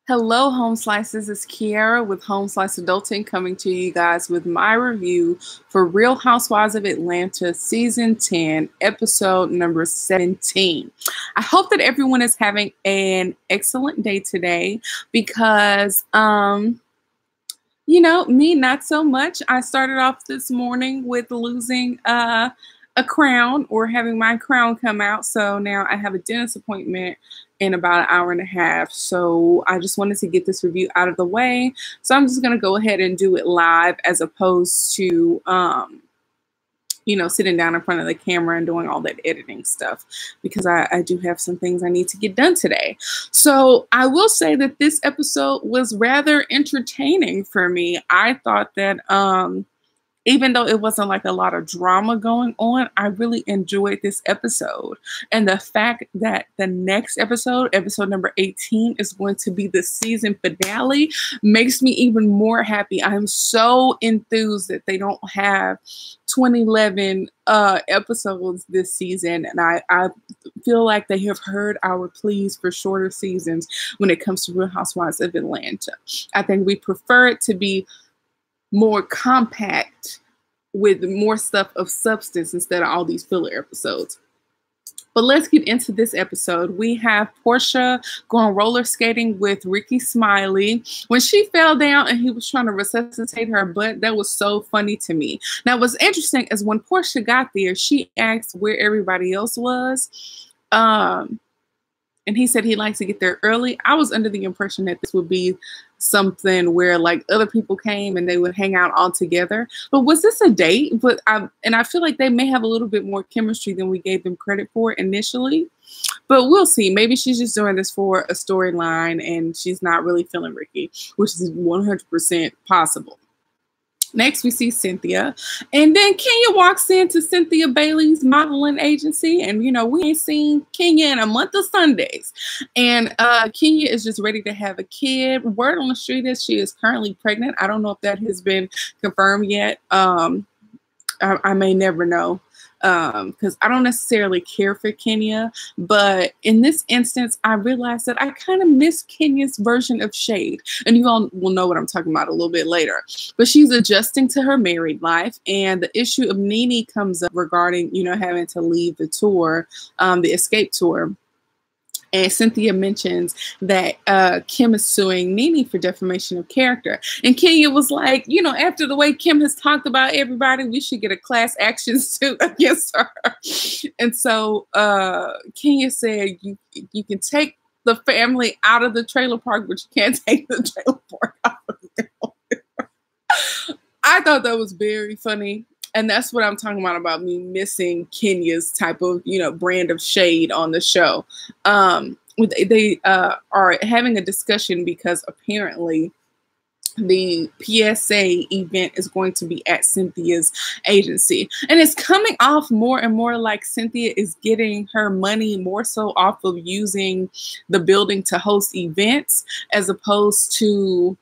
Hello, Home Slices. It's Kiara with Home Slice Adulting coming to you guys with my review for Real Housewives of Atlanta Season 10, Episode number 17. I hope that everyone is having an excellent day today because, me, not so much. I started off this morning with losing a crown or having my crown come out. So now I have a dentist appointment in about an hour and a half. So I just wanted to get this review out of the way. So I'm just going to go ahead and do it live as opposed to, sitting down in front of the camera and doing all that editing stuff because I do have some things I need to get done today. So I will say that this episode was rather entertaining for me. I thought that, even though it wasn't like a lot of drama going on, I really enjoyed this episode. And the fact that the next episode, episode number 18, is going to be the season finale makes me even more happy. I'm so enthused that they don't have 2011 episodes this season. And I feel like they have heard our pleas for shorter seasons when it comes to Real Housewives of Atlanta. I think we prefer it to be more compact with more stuff of substance instead of all these filler episodes. But let's get into this episode. We have Portia going roller skating with Ricky Smiley. When she fell down and he was trying to resuscitate her butt, that was so funny to me. Now, what's interesting is when Portia got there, she asked where everybody else was. And he said he likes to get there early. I was under the impression that this would be something where like other people came and they would hang out all together. But was this a date? I feel like they may have a little bit more chemistry than we gave them credit for initially. But we'll see. Maybe she's just doing this for a storyline and she's not really feeling Ricky, which is 100% possible. Next, we see Cynthia. And then Kenya walks into Cynthia Bailey's modeling agency. And, we ain't seen Kenya in a month of Sundays. And Kenya is just ready to have a kid. Word on the street is she is currently pregnant. I don't know if that has been confirmed yet. I may never know. Because I don't necessarily care for Kenya, but in this instance, I realized that I kind of miss Kenya's version of shade, and you all will know what I'm talking about a little bit later. But she's adjusting to her married life, and the issue of Nene comes up regarding, having to leave the tour, the escape tour. And Cynthia mentions that Kim is suing Nene for defamation of character. And Kenya was like, after the way Kim has talked about everybody, we should get a class action suit against her. And so Kenya said, you can take the family out of the trailer park, but you can't take the trailer park out of the trailer. I thought that was very funny. And that's what I'm talking about me missing Kenya's type of, brand of shade on the show. They are having a discussion because apparently the PSA event is going to be at Cynthia's agency. And it's coming off more and more like Cynthia is getting her money more so off of using the building to host events as opposed to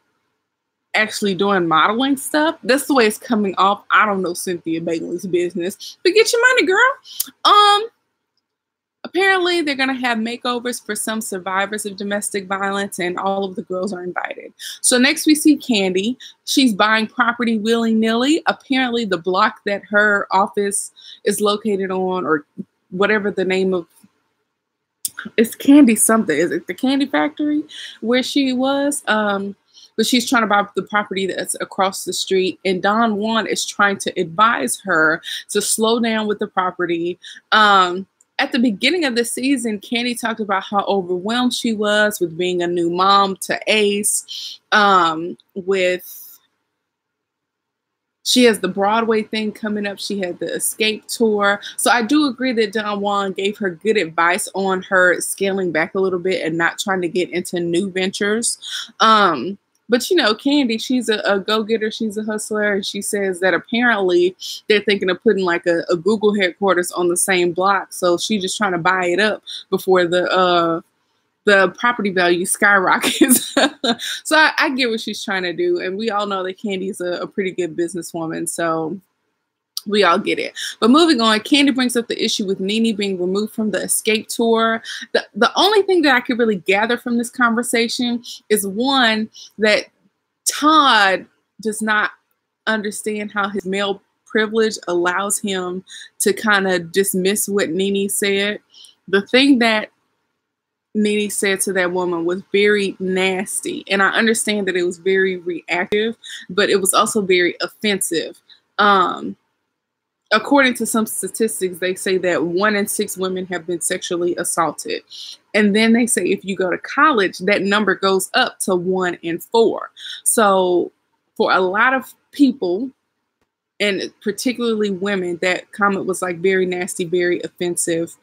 actually doing modeling stuff. That's the way it's coming off. I don't know Cynthia Bailey's business, but get your money, girl. Apparently they're going to have makeovers for some survivors of domestic violence, and all of the girls are invited. So next we see Kandi. She's buying property willy-nilly. Apparently the block that her office is located on, or whatever the name of, it's Candy something. Is it the Candy Factory where she was? But she's trying to buy the property that's across the street. And Don Juan is trying to advise her to slow down with the property. At the beginning of the season, Kandi talked about how overwhelmed she was with being a new mom to Ace. She has the Broadway thing coming up. She had the Escape tour. So I do agree that Don Juan gave her good advice on her scaling back a little bit and not trying to get into new ventures. But, Kandi, she's a go-getter. She's a hustler. And she says that apparently they're thinking of putting like a Google headquarters on the same block. So she's just trying to buy it up before the property value skyrockets. So I get what she's trying to do. And we all know that Candy's a pretty good businesswoman. So We all get it. But moving on, Candy brings up the issue with Nene being removed from the escape tour. The only thing that I could really gather from this conversation is, one, that Todd does not understand how his male privilege allows him to kind of dismiss what Nene said. The thing that Nene said to that woman was very nasty. And I understand that it was very reactive, but it was also very offensive. According to some statistics, they say that 1 in 6 women have been sexually assaulted. And then they say if you go to college, that number goes up to 1 in 4. So for a lot of people, and particularly women, that comment was like very nasty, very offensive.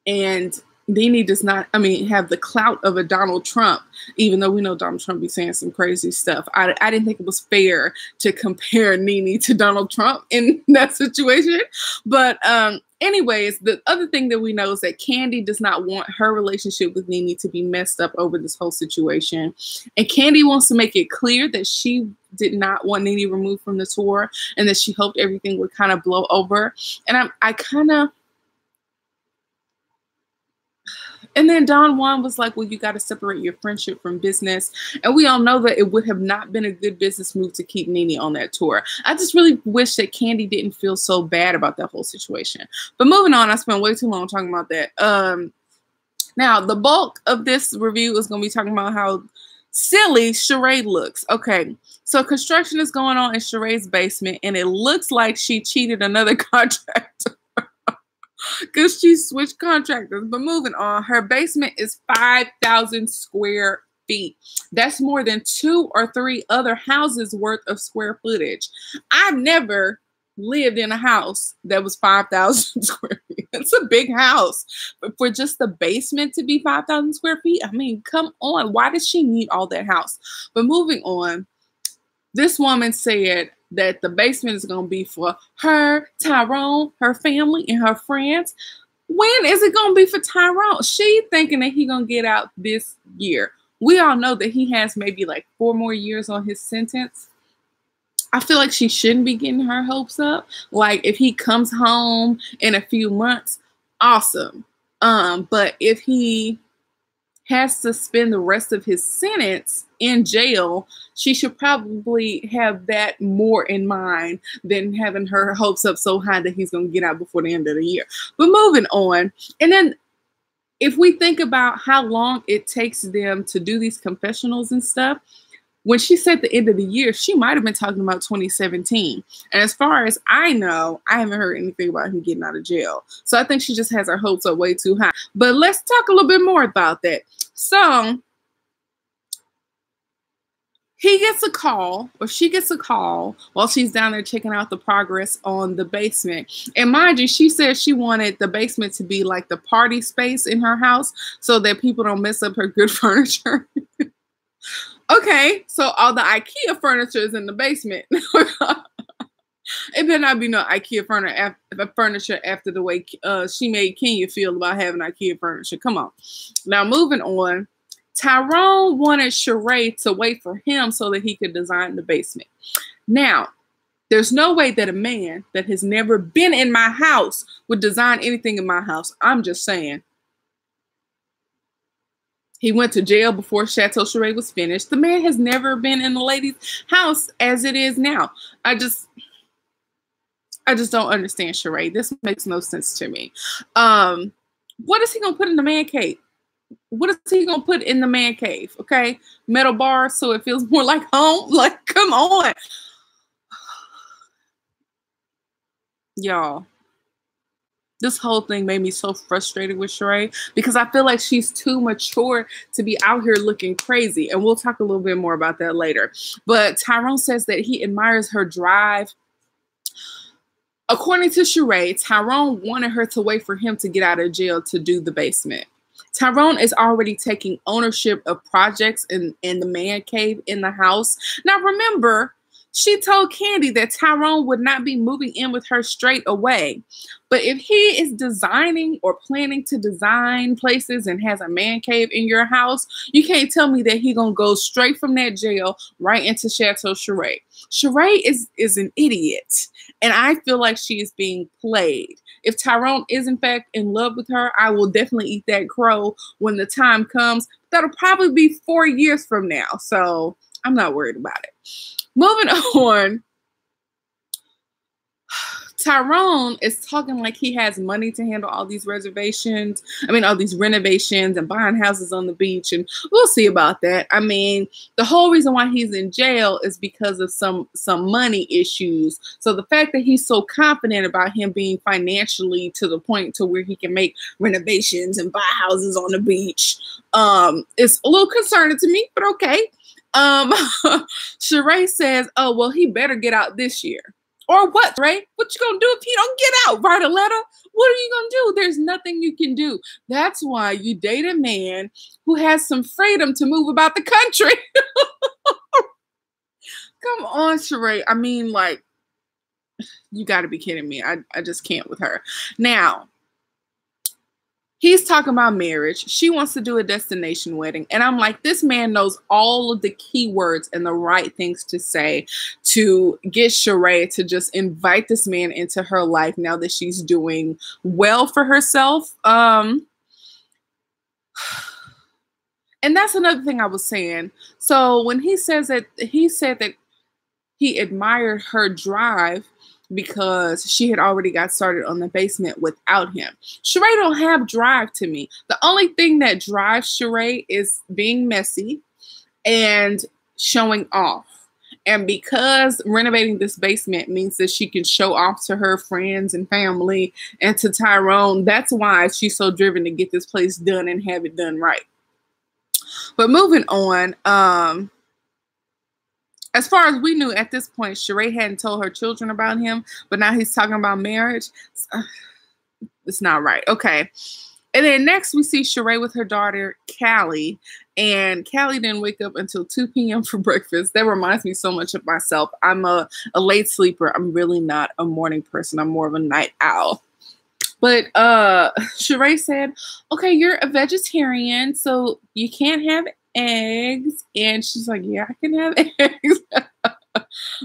And Nene does not, have the clout of a Donald Trump, even though we know Donald Trump be saying some crazy stuff. I didn't think it was fair to compare Nene to Donald Trump in that situation. But anyways, the other thing that we know is that Candy does not want her relationship with Nene to be messed up over this whole situation. And Candy wants to make it clear that she did not want Nene removed from the tour and that she hoped everything would kind of blow over. And And then Don Juan was like, well, you got to separate your friendship from business. And we all know that it would have not been a good business move to keep Nene on that tour. I just really wish that Candy didn't feel so bad about that whole situation. But moving on, I spent way too long talking about that. Now, the bulk of this review is going to be talking about how silly Sheree looks. Okay, so construction is going on in Sheree's basement, and it looks like she cheated another contractor. Because she switched contractors. But moving on, her basement is 5,000 square feet. That's more than 2 or 3 other houses worth of square footage. I've never lived in a house that was 5,000 square feet. It's a big house. But for just the basement to be 5,000 square feet, come on. Why does she need all that house? But moving on, this woman said that the basement is going to be for her, Tyrone, her family, and her friends. When is it going to be for Tyrone? She thinking that he going to get out this year. We all know that he has maybe like 4 more years on his sentence. I feel like she shouldn't be getting her hopes up. Like, if he comes home in a few months, awesome. But if he has to spend the rest of his sentence in jail, she should probably have that more in mind than having her hopes up so high that he's going to get out before the end of the year. But moving on, and then if we think about how long it takes them to do these confessionals and stuff, when she said the end of the year, she might have been talking about 2017. And as far as I know, I haven't heard anything about him getting out of jail. So I think she just has her hopes up way too high. But let's talk a little bit more about that. So he gets a call, or she gets a call while she's down there checking out the progress on the basement. And mind you, she said she wanted the basement to be like the party space in her house so that people don't mess up her good furniture. Okay, so all the IKEA furniture is in the basement. It better not be no IKEA furniture after the way she made Kenya feel about having IKEA furniture. Come on. Now, moving on. Tyrone wanted Sheree to wait for him so that he could design the basement. Now, there's no way that a man that has never been in my house would design anything in my house. I'm just saying. He went to jail before Chateau Sheree was finished. The man has never been in the lady's house as it is now. I just don't understand Sheree. This makes no sense to me. What is he going to put in the man cave? What is he going to put in the man cave? Okay. Metal bars so it feels more like home. Like, come on. Y'all. This whole thing made me so frustrated with Sheree because I feel like she's too mature to be out here looking crazy. And we'll talk a little bit more about that later. But Tyrone says that he admires her drive. According to Sheree, Tyrone wanted her to wait for him to get out of jail to do the basement. Tyrone is already taking ownership of projects in the man cave in the house. Now, remember, She told Candy that Tyrone would not be moving in with her straight away. But if he is designing or planning to design places and has a man cave in your house, you can't tell me that he gonna go straight from that jail right into Chateau Sheree. Sheree is an idiot, and I feel like she is being played. If Tyrone is in fact in love with her, I will definitely eat that crow when the time comes. That'll probably be 4 years from now, so I'm not worried about it. Moving on, Tyrone is talking like he has money to handle all these reservations. I mean, all these renovations and buying houses on the beach. And we'll see about that. I mean, the whole reason why he's in jail is because of some money issues. So the fact that he's so confident about him being financially to the point to where he can make renovations and buy houses on the beach is a little concerning to me, but okay. Sheree says, oh, well, he better get out this year. Or what, Ray? What you gonna do if he don't get out? Write a letter? What are you gonna do? There's nothing you can do. That's why you date a man who has some freedom to move about the country. Come on, Sheree. I mean, like, you gotta be kidding me. I just can't with her. Now, he's talking about marriage. She wants to do a destination wedding. And I'm like, this man knows all of the keywords and the right things to say to get Sheree to just invite this man into her life now that she's doing well for herself. And that's another thing I was saying. So when he said that he admired her drive because she had already got started on the basement without him. Sheree don't have drive to me. The only thing that drives Sheree is being messy and showing off. And because renovating this basement means that she can show off to her friends and family and to Tyrone, that's why she's so driven to get this place done and have it done right. But moving on, as far as we knew at this point, Sheree hadn't told her children about him, but now he's talking about marriage. It's not right. Okay. And then next we see Sheree with her daughter, Callie. And Callie didn't wake up until 2 p.m. for breakfast. That reminds me so much of myself. I'm a late sleeper. I'm really not a morning person. I'm more of a night owl. But Sheree said, okay, you're a vegetarian, so you can't have eggs. And she's like, yeah, I can have eggs.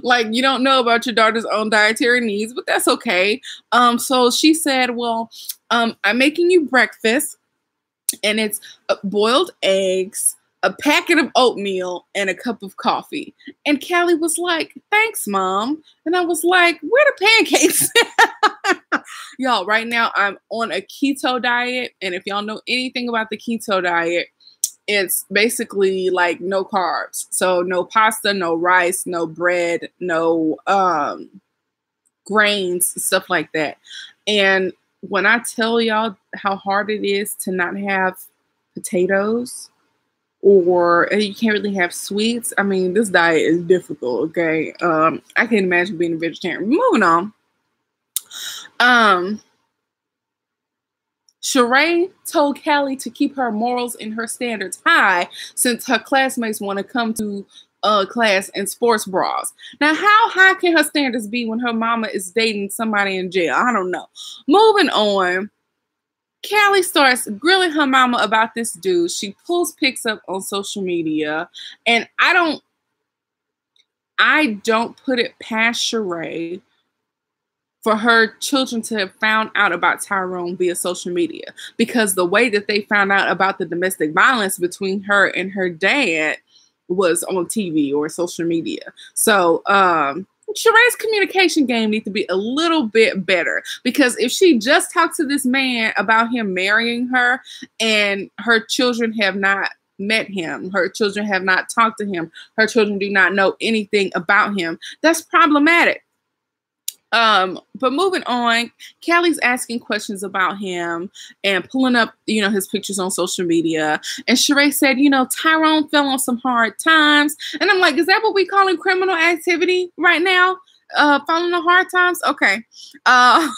Like, you don't know about your daughter's own dietary needs, but that's okay. So she said, well, I'm making you breakfast, and it's boiled eggs, a packet of oatmeal, and a cup of coffee. And Callie was like, thanks, Mom. And I was like, where the pancakes? Y'all, right now I'm on a keto diet. And if y'all know anything about the keto diet, it's basically like no carbs. So no pasta, no rice, no bread, no grains, stuff like that. And when I tell y'all how hard it is to not have potatoes, or you can't really have sweets, I mean, this diet is difficult, okay? I can't imagine being a vegetarian. Moving on. Sheree told Callie to keep her morals and her standards high since her classmates want to come to class in sports bras. Now, how high can her standards be when her mama is dating somebody in jail? I don't know. Moving on, Callie starts grilling her mama about this dude. She pulls pics up on social media, and I don't put it past Sheree for her children to have found out about Tyrone via social media, because the way that they found out about the domestic violence between her and her dad was on TV or social media. So Sheree's communication game needs to be a little bit better, because if she just talked to this man about him marrying her and her children have not met him, her children have not talked to him, her children do not know anything about him, that's problematic. But moving on, Callie's asking questions about him and pulling up, his pictures on social media. And Sheree said, Tyrone fell on some hard times. And I'm like, is that what we calling criminal activity right now? Falling on hard times? Okay. But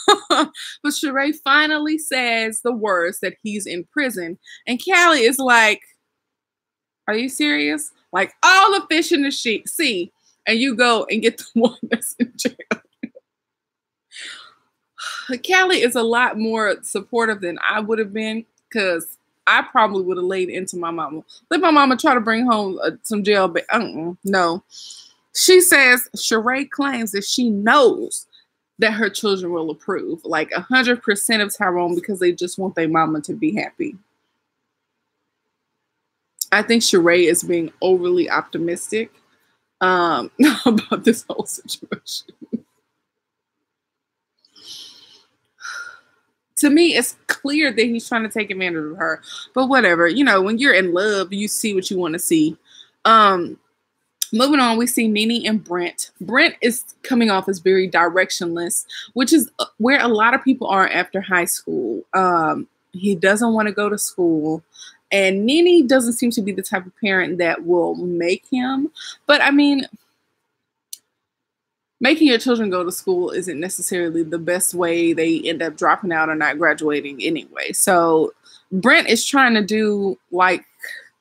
Sheree finally says the words that he's in prison. And Callie is like, are you serious? Like, all the fish in the sea. and you go and get the one that's in jail. Callie is a lot more supportive than I would have been, because I probably would have laid into my mama. Let my mama try to bring home some jail, but no. She says Sheree claims that she knows that her children will approve, like 100% of Tyrone, because they just want their mama to be happy. I think Sheree is being overly optimistic about this whole situation. To me, it's clear that he's trying to take advantage of her. But whatever. You know, when you're in love, you see what you want to see. Moving on, we see Nene and Brent. Brent is coming off as very directionless, which is where a lot of people are after high school. He doesn't want to go to school. And Nene doesn't seem to be the type of parent that will make him. But I mean, making your children go to school isn't necessarily the best way. They end up dropping out or not graduating anyway. So Brent is trying to do like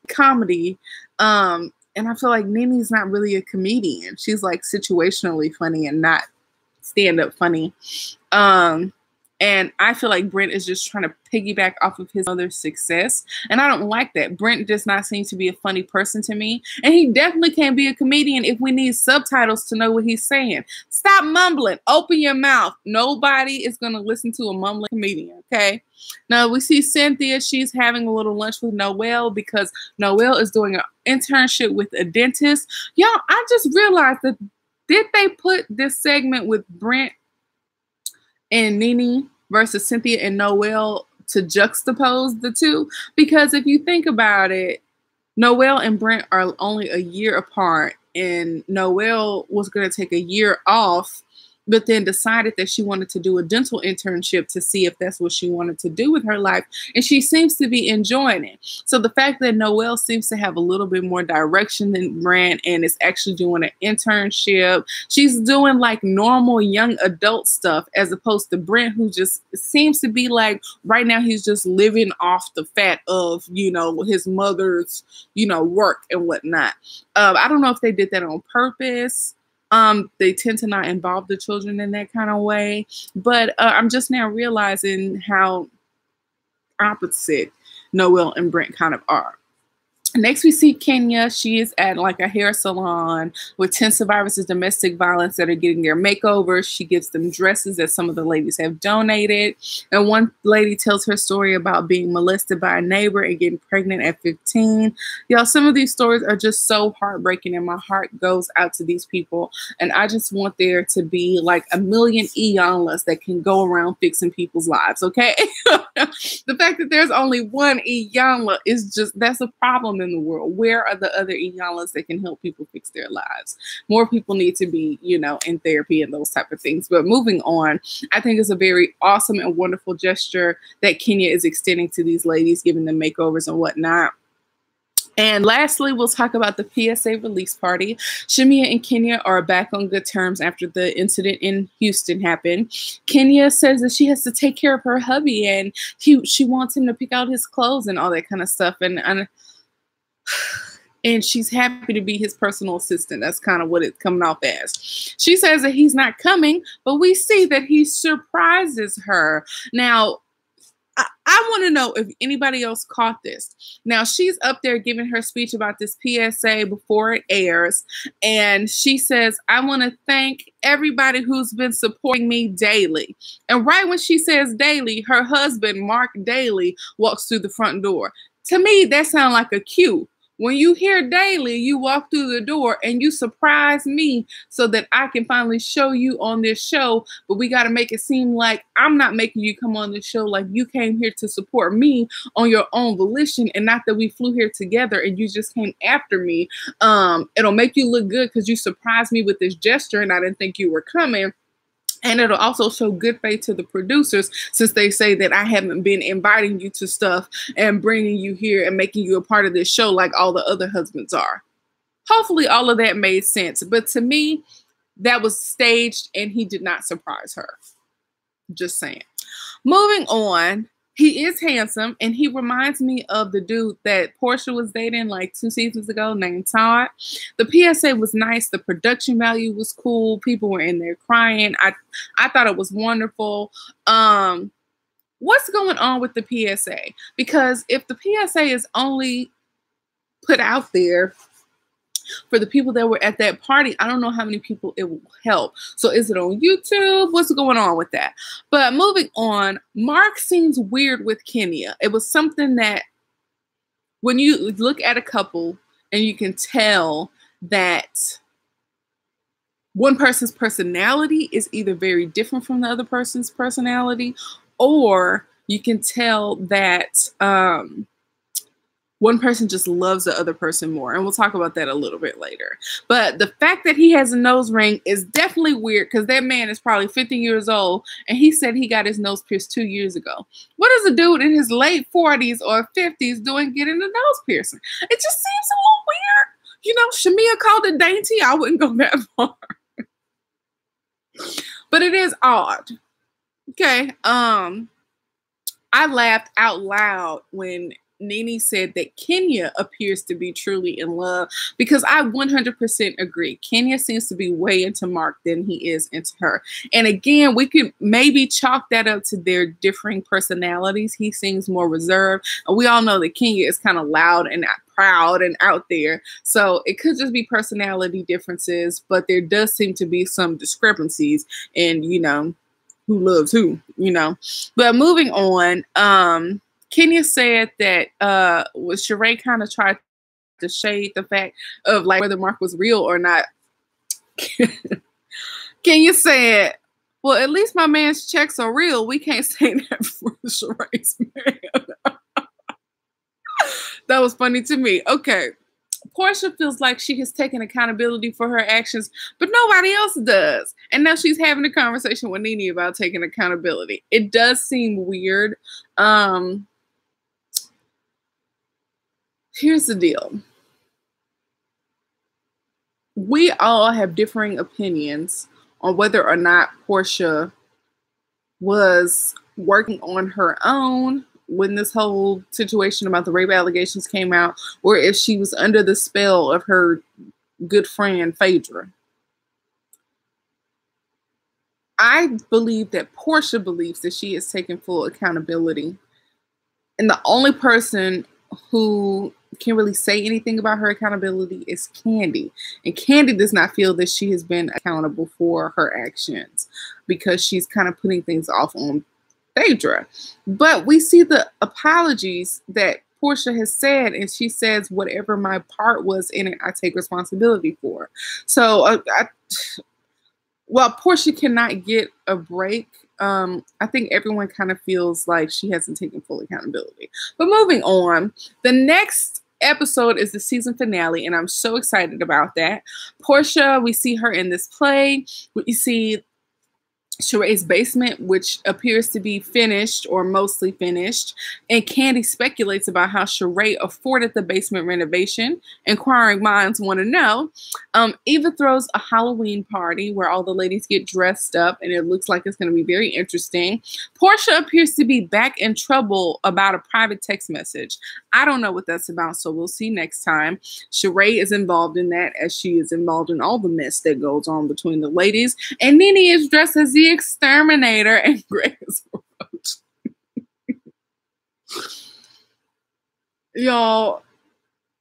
comedy. And I feel like Nene's not really a comedian. She's like situationally funny and not stand-up funny. And I feel like Brent is just trying to piggyback off of his mother's success. And I don't like that. Brent does not seem to be a funny person to me. And he definitely can't be a comedian if we need subtitles to know what he's saying. Stop mumbling. Open your mouth. Nobody is going to listen to a mumbling comedian, okay? Now, we see Cynthia. She's having a little lunch with Noelle because Noelle is doing an internship with a dentist. Y'all, I just realized that did they put this segment with Brent and Nene versus Cynthia and Noelle to juxtapose the two? Because if you think about it, Noelle and Brent are only a year apart, and Noelle was going to take a year off, but then decided that she wanted to do a dental internship to see if that's what she wanted to do with her life. And she seems to be enjoying it. So the fact that Noelle seems to have a little bit more direction than Brent and is actually doing an internship, she's doing like normal young adult stuff, as opposed to Brent, who just seems to be like, right now he's just living off the fat of, you know, his mother's, you know, work and whatnot. I don't know if they did that on purpose. They tend to not involve the children in that kind of way. But I'm just now realizing how opposite Noelle and Brent kind of are. Next, we see Kenya. She is at like a hair salon with 10 survivors of domestic violence that are getting their makeovers. She gives them dresses that some of the ladies have donated. And one lady tells her story about being molested by a neighbor and getting pregnant at 15. Y'all, some of these stories are just so heartbreaking, and my heart goes out to these people. And I just want there to be like a million Iyanlas that can go around fixing people's lives, okay? The fact that there's only one Iyanla is just, that's a problem in the world. Where are the other Iyanlas that can help people fix their lives? More people need to be, you know, in therapy and those type of things. But moving on, I think it's a very awesome and wonderful gesture that Kenya is extending to these ladies, giving them makeovers and whatnot. And lastly, we'll talk about the PSA release party. Shamia and Kenya are back on good terms after the incident in Houston happened. Kenya says that she has to take care of her hubby, and she wants him to pick out his clothes and all that kind of stuff. And she's happy to be his personal assistant. That's kind of what it's coming off as. She says that he's not coming, but we see that he surprises her. Now, I want to know if anybody else caught this. Now, she's up there giving her speech about this PSA before it airs. And she says, I want to thank everybody who's been supporting me daily. And right when she says daily, her husband, Mark Daly, walks through the front door. To me, that sounds like a cue. When you hear daily, you walk through the door and you surprise me so that I can finally show you on this show. But we got to make it seem like I'm not making you come on this show, like you came here to support me on your own volition, and not that we flew here together and you just came after me. It'll make you look good because you surprised me with this gesture and I didn't think you were coming. And it'll also show good faith to the producers, since they say that I haven't been inviting you to stuff and bringing you here and making you a part of this show like all the other husbands are. Hopefully all of that made sense. But to me, that was staged and he did not surprise her. Just saying. Moving on. He is handsome, and he reminds me of the dude that Portia was dating like 2 seasons ago named Todd. The PSA was nice. The production value was cool. People were in there crying. I thought it was wonderful. What's going on with the PSA? Because if the PSA is only put out there for the people that were at that party, I don't know how many people it will help. So is it on YouTube? What's going on with that? But moving on, Mark seems weird with Kenya. It was something that when you look at a couple and you can tell that one person's personality is either very different from the other person's personality, or you can tell that one person just loves the other person more. And we'll talk about that a little bit later. But the fact that he has a nose ring is definitely weird, because that man is probably 50 years old, and he said he got his nose pierced 2 years ago. What is a dude in his late 40s or 50s doing getting a nose piercing? It just seems a little weird. You know, Shamia called it dainty. I wouldn't go that far. But it is odd. Okay. I laughed out loud when Nene said that Kenya appears to be truly in love, because I 100% agree. Kenya seems to be way into Mark than he is into her. And again, we could maybe chalk that up to their differing personalities. He seems more reserved. And we all know that Kenya is kind of loud and proud and out there. So it could just be personality differences, but there does seem to be some discrepancies in, you know, who loves who, you know. But moving on, Kenya said that Sheree kind of tried to shade the fact of like whether Mark was real or not. Kenya said, well, at least my man's checks are real. We can't say that for Sheree's man. That was funny to me. Okay. Portia feels like she has taken accountability for her actions, but nobody else does. And now she's having a conversation with Nene about taking accountability. It does seem weird. Here's the deal. We all have differing opinions on whether or not Portia was working on her own when this whole situation about the rape allegations came out, or if she was under the spell of her good friend, Phaedra. I believe that Portia believes that she is taking full accountability. And the only person who can't really say anything about her accountability is Candy. And Candy does not feel that she has been accountable for her actions, because she's kind of putting things off on Phaedra. But we see the apologies that Portia has said, and she says, whatever my part was in it, I take responsibility for. So while Portia cannot get a break, I think everyone kind of feels like she hasn't taken full accountability. But moving on, the next episode is the season finale, and I'm so excited about that. Portia, we see her in this play. We see Sheree's basement, which appears to be finished or mostly finished. And Candy speculates about how Sheree afforded the basement renovation. Inquiring minds want to know. Eva throws a Halloween party where all the ladies get dressed up, and it looks like it's going to be very interesting. Portia appears to be back in trouble about a private text message. I don't know what that's about, so we'll see next time. Sheree is involved in that, as she is involved in all the mess that goes on between the ladies. And Nene is dressed as the exterminator, and Greg is Roach. Y'all,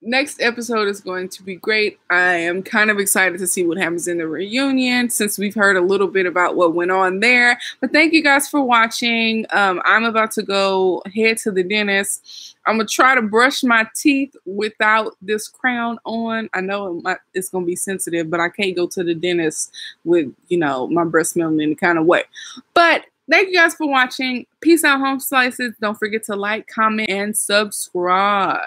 next episode is going to be great. I am kind of excited to see what happens in the reunion, since we've heard a little bit about what went on there. But thank you guys for watching. I'm about to go head to the dentist. I'm going to try to brush my teeth without this crown on. I know it's going to be sensitive, but I can't go to the dentist with, you know, my breath smelling in the kind of way. But thank you guys for watching. Peace out, home slices. Don't forget to like, comment, and subscribe.